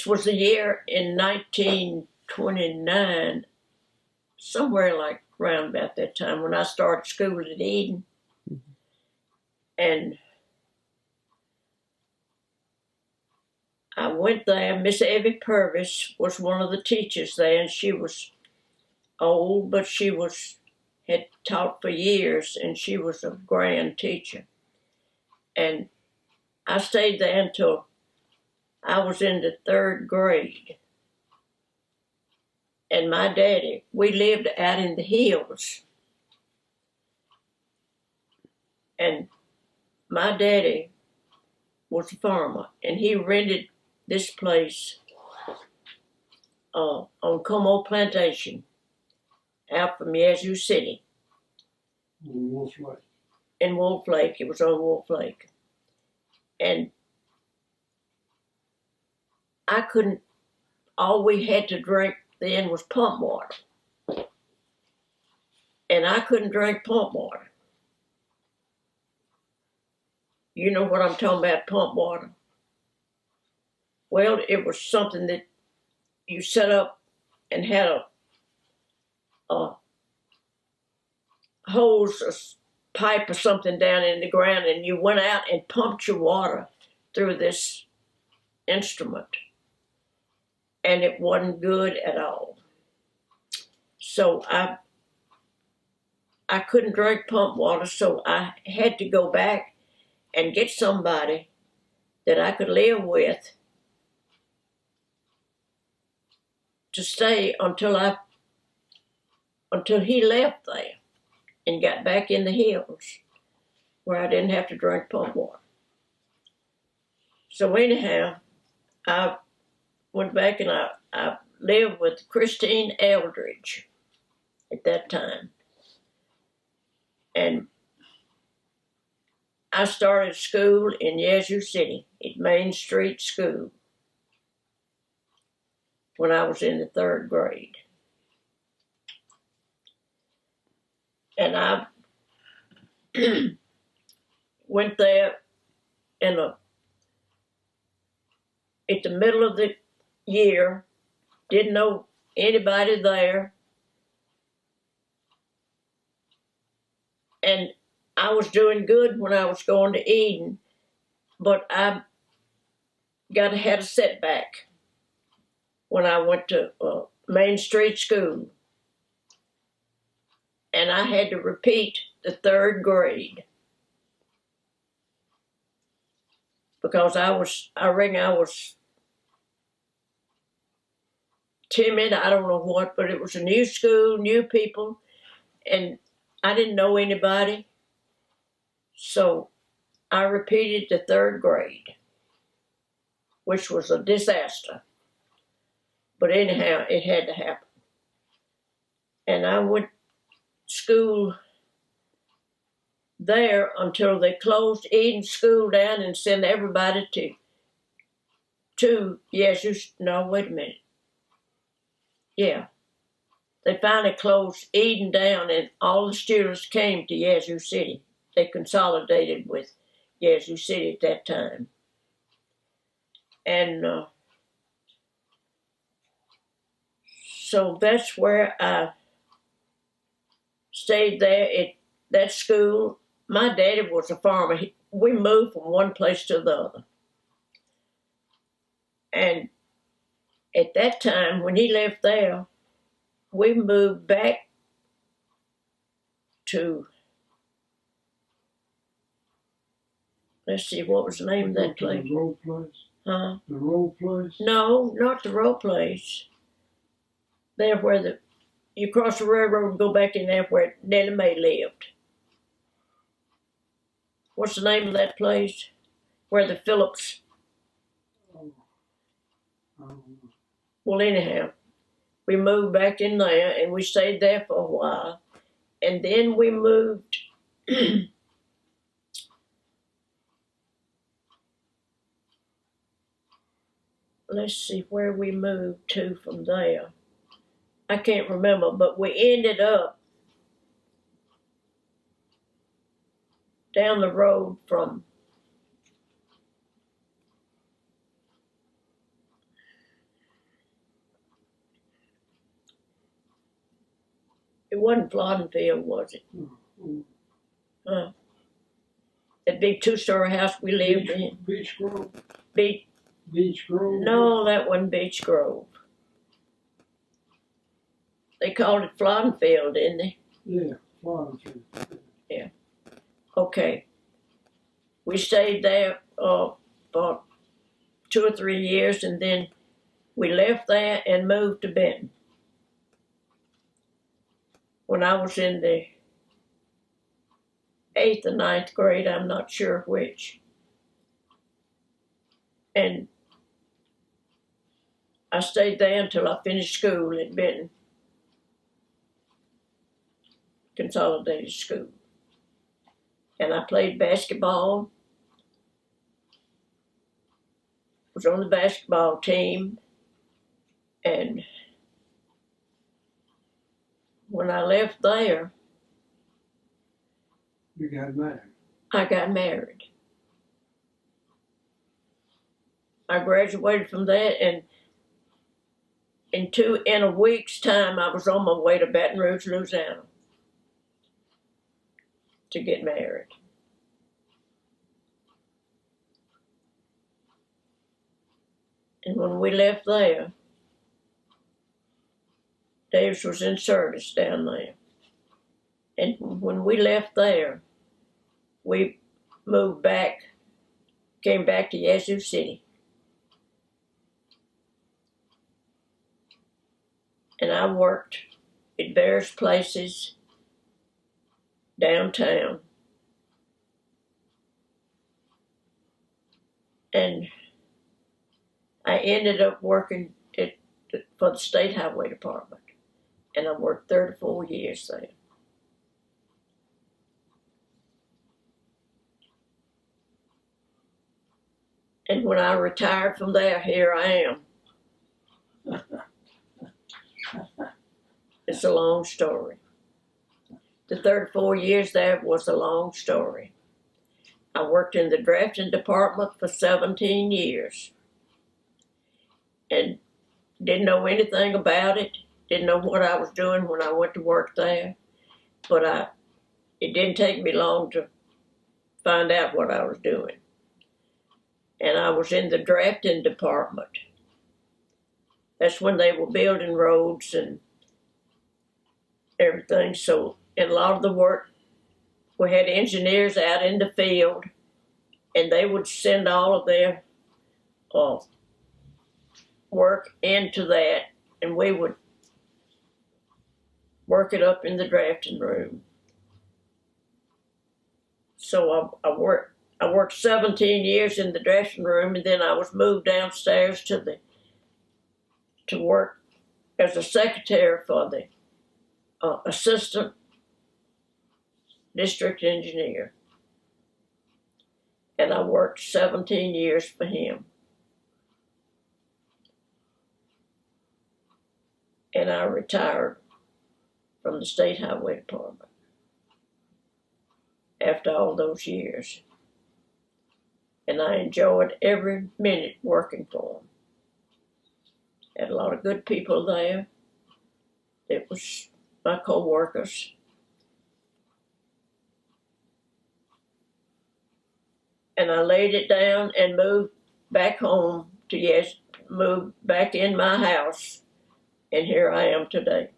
was the year in 1929, somewhere like around about that time, when I started school at Eden. And I went there. Miss Evie Purvis was one of the teachers there, and she was old, but she had taught for years, and she was a grand teacher. And I stayed there until I was in the 3rd grade. And my daddy, we lived out in the hills. And my daddy was a farmer, and he rented this place on Como Plantation out from Yazoo City. Wolf Lake. In Wolf Lake. It was on Wolf Lake. And I couldn't, all we had to drink then was pump water. And I couldn't drink pump water. You know what I'm talking about, pump water? Well, it was something that you set up and had a hose, a pipe or something down in the ground, and you went out and pumped your water through this instrument. And it wasn't good at all. So I couldn't drink pump water, so I had to go back and get somebody that I could live with to stay until he left there and got back in the hills where I didn't have to drink pump water. So anyhow, I went back and I lived with Christine Eldridge at that time. And I started school in Yazoo City at Main Street School when I was in the 3rd grade. And I went there at the middle of the year, didn't know anybody there. And I was doing good when I was going to Eden, but I had a setback when I went to Main Street School. And I had to repeat the 3rd grade because I was timid, I don't know what, but it was a new school, new people, and I didn't know anybody. So I repeated the 3rd grade, which was a disaster. But anyhow, it had to happen. And I went to school there until they closed Eden School down and sent everybody to Yazoo. No, wait a minute. Yeah. They finally closed Eden down and all the students came to Yazoo City. They consolidated with Yazoo City at that time. And so that's where I stayed there at that school. My daddy was a farmer. We moved from one place to the other. And at that time, when he left there, we moved back to, let's see, what was the name of that place? The Road Place? Huh? The Road Place? No, not the Road Place. There where you cross the railroad and go back in there where Nellie Mae lived. What's the name of that place? Where the Phillips. Well, anyhow, we moved back in there and we stayed there for a while. And then we moved let's see where we moved to from there. I can't remember, but we ended up down the road from It wasn't Floddenfield, was it? Mm. That big two-story house we lived in. Beech Grove. Beach. Beech Grove. No, that wasn't Beech Grove. They called it Floddenfield, didn't they? Yeah, Florence. Okay. We stayed there for 2 or 3 years, and then we left there and moved to Benton. When I was in the 8th or 9th grade, I'm not sure which. And I stayed there until I finished school at Benton Consolidated School. And I played basketball. Was on the basketball team. And when I left there, You got married. I got married. I graduated from that, and in a week's time, I was on my way to Baton Rouge, Louisiana, to get married. And when we left there, Davis was in service down there. And when we left there, we moved back, came back to Yazoo City. And I worked at various places downtown. And I ended up working for the State Highway Department. And I worked 34 years there. And when I retired from there, here I am. It's a long story. The 34 years there was a long story. I worked in the drafting department for 17 years. And didn't know anything about it. Didn't know what I was doing when I went to work there. But it didn't take me long to find out what I was doing. And I was in the drafting department. That's when they were building roads and everything. So, and a lot of the work, we had engineers out in the field, and they would send all of their work into that, and we would work it up in the drafting room. So I worked 17 years in the dressing room, and then I was moved downstairs to work as a secretary for the assistant district engineer. And I worked 17 years for him. And I retired from the State Highway Department after all those years. And I enjoyed every minute working for them. Had a lot of good people there. It was my co-workers. And I laid it down and moved back home moved back in my house. And here I am today.